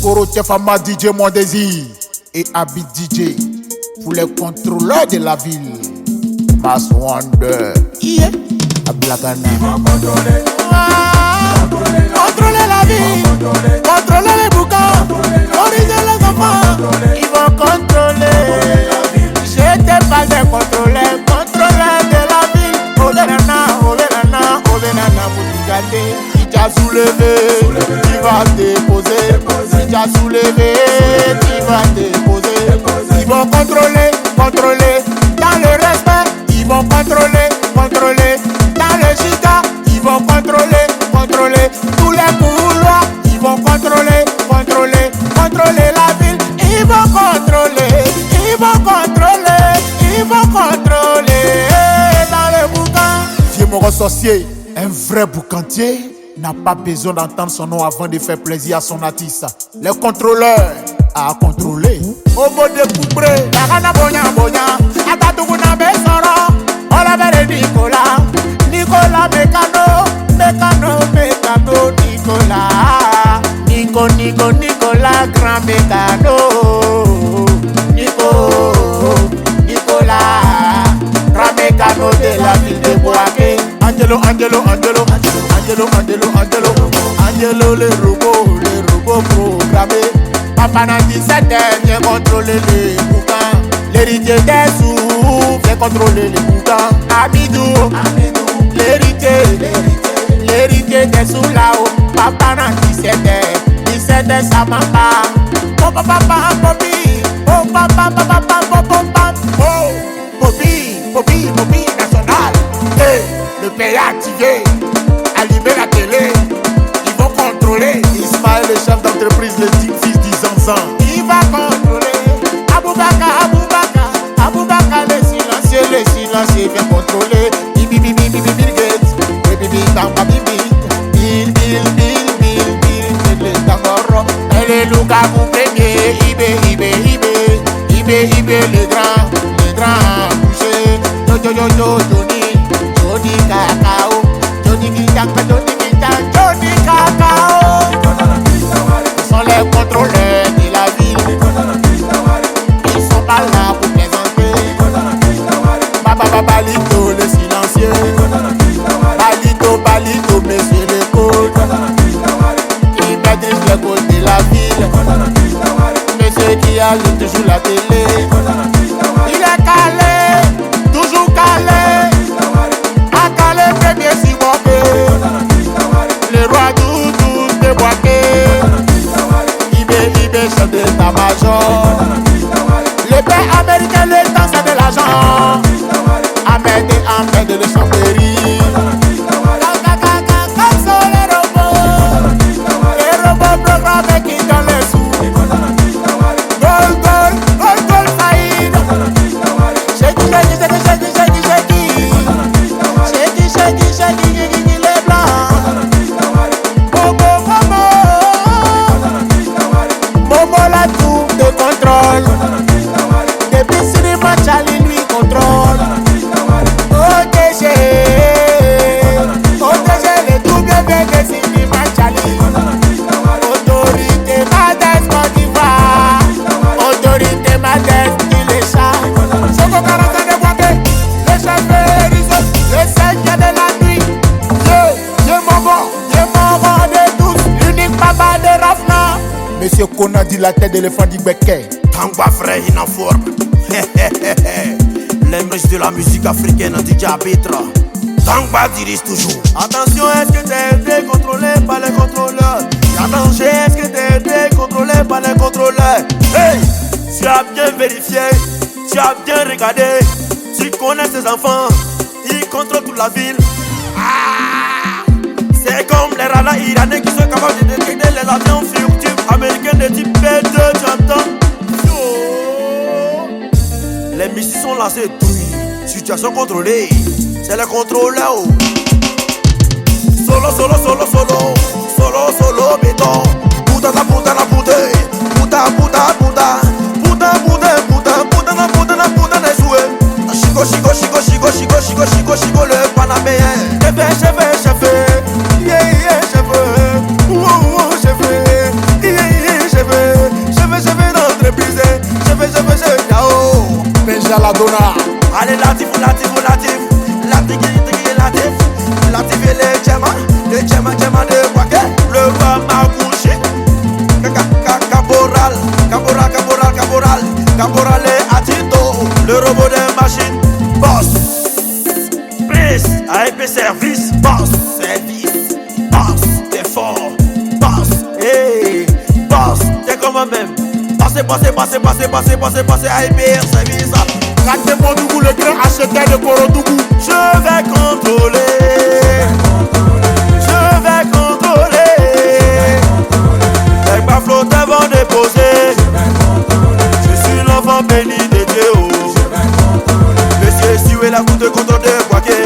Koro Tiafama DJ Mon Désir et Abid DJ pour les contrôleurs de la ville. Mass Wonder. Yeah. Ablagana. Ils vont contrôler. Contrôler la vie. Contrôler les bouquins. Corriger les enfants. Ils vont contrôler. J'étais pas des contrôleurs. Contrôleurs de la ville. Olenana, Olenana, Olenana. Pour nous garder. Si tu as soulevé, tu vas déposer. Si tu as soulevé, tu vas déposer. Ils vont contrôler, contrôler. Dans le respect, ils vont contrôler, contrôler. Dans le giga, ils vont contrôler, contrôler. Tous les couloirs, ils vont contrôler, contrôler. Contrôler la ville, ils vont contrôler, ils vont contrôler, ils vont contrôler. Dans le boucan, vieux mon sorcier, un vrai boucantier n'a pas besoin d'entendre son nom avant de faire plaisir à son artiste. Les contrôleurs à contrôler. Au mot de Poubré, la gana bonya bonya, atatuguna besoro, ola bere Nicolas, Nicolas Mécano, Mécano, Mécano, Nicolas, Nico, Nico, Nicolas, grand Mécano, Nico, Nicolas, grand Mécano de la ville de Boaké. Angelo, Angelo, Angelo, Angelo, Angelo, Angelo, Angelo, les robots programmés. Papa n'a 17 ans, viens contrôler les bouquins. L'héritier des sous, viens contrôler les bouquins. Amidou, l'héritier des sous là-haut. Papa n'a 17 ans, 17 ans ça m'a pas. Oh papa, Popi, oh papa, oh Popi national. Hey, le pays activé, allumer la télé. Ils vont contrôler. Ismaël, le chef d'entreprise, le type fils du Zanzan. Il va contrôler. Aboubaka, les silencieux, viens contrôler. Bibi, Gates. Bibi, Tamba, Bibi. Le Tangoro. Elle est Luka pour premier. Ibe, le grand boucher. Johnny Cacao. Johnny Cacao. Ils sont les contrôleurs de la ville. Ils sont pas là pour plaisanter. Balito, le silencieux. Balito, monsieur le code. Il maîtrise le code de la ville. Monsieur qui allume toujours la télé. Il est calé, toujours calé. À calé, premier si Boaké. Le roi Doudou de Boaké. Ibe, chef d'état-major. Le père américain, le temps c'est de l'argent. Ahmed, le chambéry. Les robots programmés qui donnent les sous. Gold, Saïd. Shaggy, les blancs. Bobo, la tour de contrôle. Depuis cinéma, Charlie lui contrôle. OTG, le double de cinéma, Charlie. Autorité Madès Côte d'Ivoire. Autorité Madès qui les chats. Soko 40 de Boaké. Les chefs risotto. Le seigneur de la nuit. Dieu mon bon de tous. L'unique papa de Rafna. Monsieur Kona dit la tête d'éléphant du Béquet. Tangba frère, il en forme. L'image de la musique africaine du Diabitra. Tangba dirige toujours. Attention, est-ce que t'es été contrôlé par les contrôleurs? Attention, est-ce que t'es été contrôlé par les contrôleurs? Hey! Tu as bien vérifié, tu as bien regardé. Tu connais tes enfants, ils contrôlent toute la ville. Ah! C'est comme les radars iranais qui sont capables de détecter les avions furtifs américains de type P2, tu entends? Les missiles sont lancés, situation contrôlée, c'est le contrôleur. Solo, béton. Puta, Chico, le panaméen. Chef, yeah, chef. Maradona. Allez, Latif, Latif, Latif. Latif, Latif. Latif et les Djemma de Waké. Le roi m'a couché. Caporal et Atito. Le robot des machines. Boss. Prince, AEP service. Boss, service. Boss, t'es fort. Boss, hey. Boss, t'es comme moi-même. Passez, AEP service. Quand Mondougou, le grand acheteur de Korodougou. Je vais contrôler. Les baflotteurs vont déposer. Je suis l'enfant béni de Dieu. Monsieur Sioué, la route de contrôle de Boaké.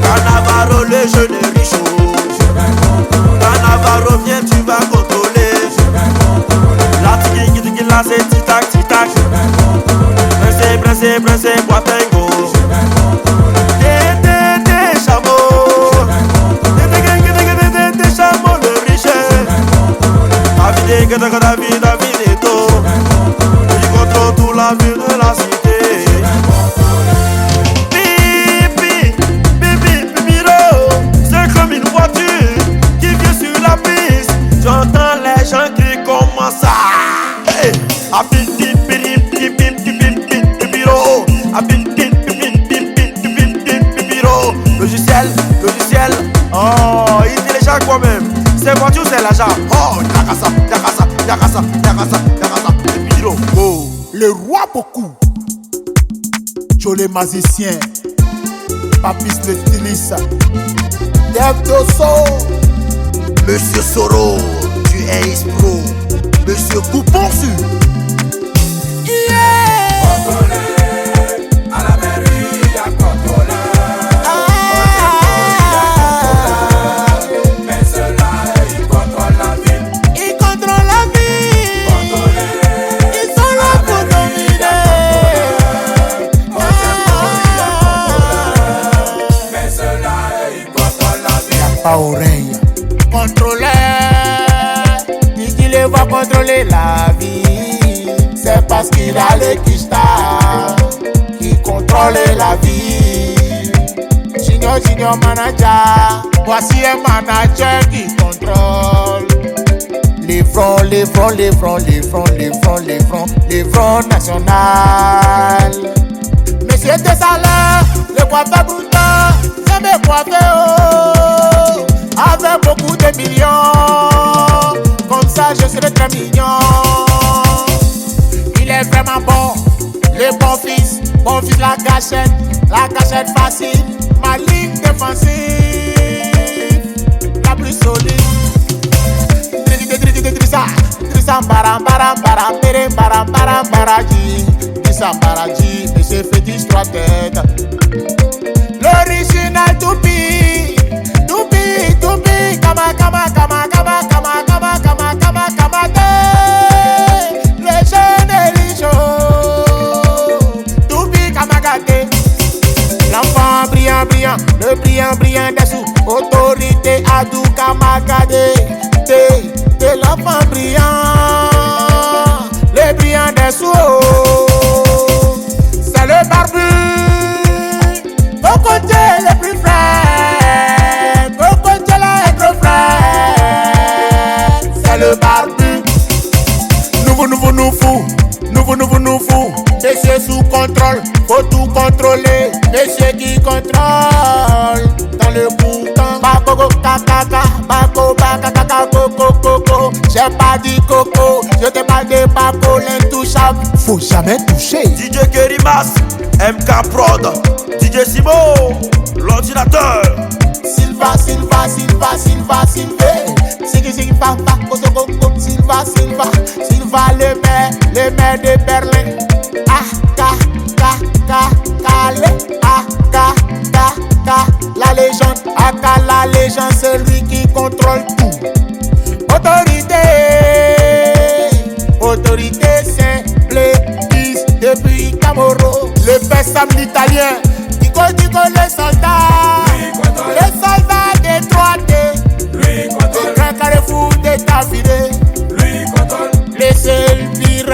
Canavaro, le jeune riche. Canavaro, viens, tu vas contrôler. La tiki, là c'est tic-tac. Pressé, Boatengo. Des chameaux. Des chameaux, le riche. David et tout. Il contrôle toute la ville de la cité. Bibiro, c'est comme une voiture qui vient sur la piste. J'entends les gens qui commencent à. Hey, logiciel, oh, il télécharge quoi-même. Ces voitures, c'est l'argent. Oh, Yakasa, Biro, oh. Le roi beaucoup. Joe le magicien. Papis le styliste. Dev Dosso. Monsieur Soro, tu es Ispro. Monsieur Coupon sur. Pas oreille. Contrôleur, il va contrôler la vie. C'est parce qu'il a le Kishta qui contrôle la vie. Junior manager, voici un manager qui contrôle les fronts national. Monsieur Tessala, le coiffeur Bouddha, c'est mes coiffeurs. Avec beaucoup de millions, comme ça je serai très mignon. Il est vraiment bon, le bon fils la cachette facile, ma ligne défensive, la plus solide. Trissa Baraji, et c'est fétiche 3 têtes. L'original Toupi, kama le jeune riche, Toupi kama gâté. L'enfant brillant, le brillant dessous, autorité Adou kama gâté. T'es l'enfant brillant, le brillant dessous, c'est le barbu. Au côté le plus frais, au côté là est trop frais, c'est le barbu. Nouveau fou, monsieur sous contrôle, faut tout contrôler, monsieur qui contrôle, dans le bouton, bako coco, j'ai pas dit coco, je t'ai pas dit bako l'intouchable, faut jamais toucher. DJ Kerimas, MK Prod, DJ Simo, l'ordinateur. Silva, Silva, le maire de Berlin. La légende, c'est lui qui contrôle tout. Autorité simple, depuis Camorro. Le best homme italien, Dico le soldat. Le soldat des 3D. Le grand carrefour de Tafide. Le seul pirate.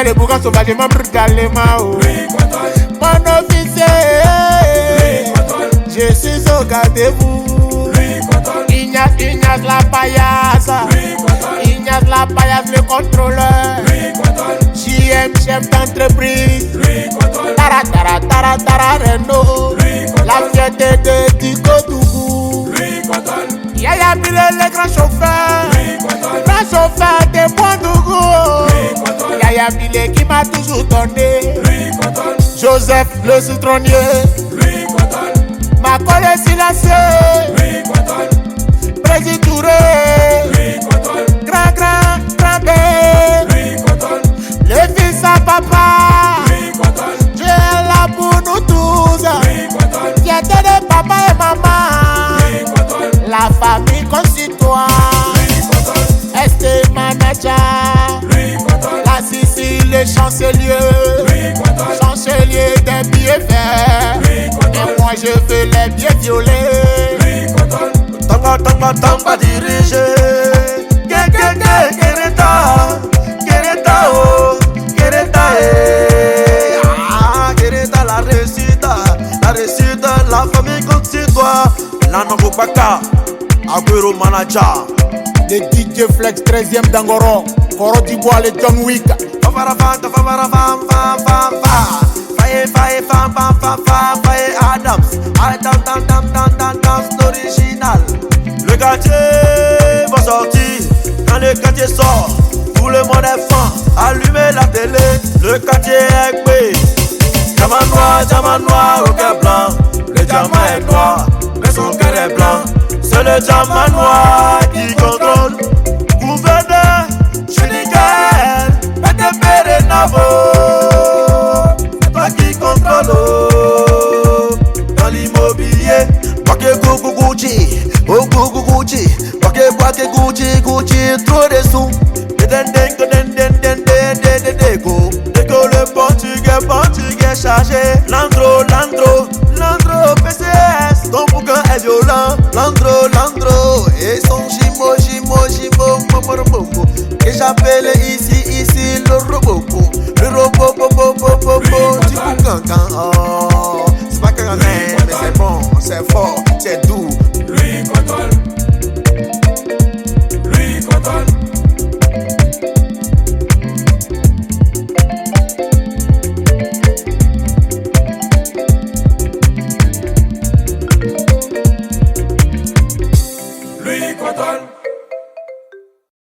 les boucan sauvagement, brutalement. Oh. Mon officier, je suis au gardez-vous. Ignace la paillasse, Ignace la paillasse le contrôleur. JM chef d'entreprise. Tara tara tara tara Renault. La fierté de Tico Tougou. Yaya Bile le grand chauffeur. Grand chauffeur de Poindougou. Yaya Bile qui m'a toujours donné. Joseph le citronnier. Ma collègue silencieux. Président Touré. Grand B. Le fils à papa. Dieu est là pour nous tous. Fierté de papa et maman. La famille constitue. ST manager. La Sicile le chancelier. Chancelier des billets verts. Et moi je veux les billets violets. Tamba dirigé. Kereta oh, Kereta eh. Ah, Kereta la réussite, la famille constitue. Lana Boubacar, Aguero manager. Les DJ Flex 13e d'Angoro. Koro Dubois le John Wick. Faye Adams, l'original. Le quartier va sortir, quand le quartier sort, tout le monde est fan. Allumez la télé, le quartier est payé. Diamant noir au cœur blanc. Le diamant est noir, mais son cœur est blanc. C'est le diamant noir qui contrôle. Gouverneur, Chunikel, PTP Renavo. C'est toi qui contrôle dans l'immobilier. Boake Gucci, Gucci, trop de sous. Déco le portugais chargé. Landro, PCS. Ton bouquin est violent. Landro, et son Jimo, momo. Que j'appelle ici